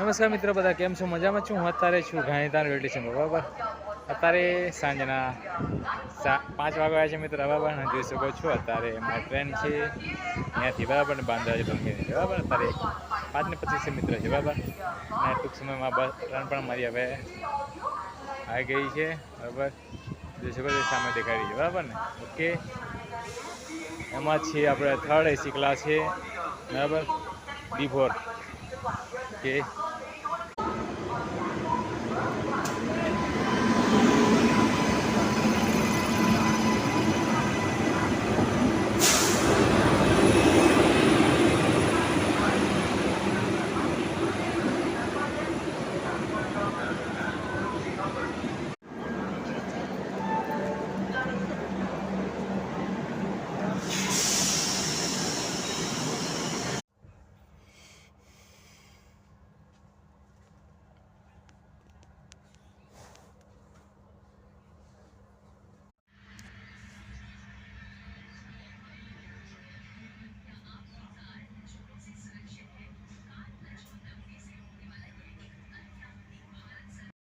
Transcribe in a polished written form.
નમસ્કાર મિત્રો, બધા કેમ છો? મજામાં છું. હું અત્યારે છું ગાંધીધામ રેલવે સ્ટેશન પર, બરાબર. અત્યારે સાંજના 5 વાગ્યા છે મિત્રો, બરાબર. અને જોઈ શકો છો અત્યારે મારી ટ્રેન છે અહીંયાથી, બરાબર, ને બાંદ્રા ટર્મિનલ છે, બરાબર. અત્યારે 5:25 મિત્ર છે, બરાબર. અને ટૂંક સમયમાં બસ ટ્રેન પણ મારી હવે આવી ગઈ છે, બરાબર. જોઈ શકો છો સામે દેખાઈ રહી છે, બરાબર ને. ઓકે, એમાં છીએ આપણે થર્ડ એસી ક્લાસ છે, બરાબર, D4 કે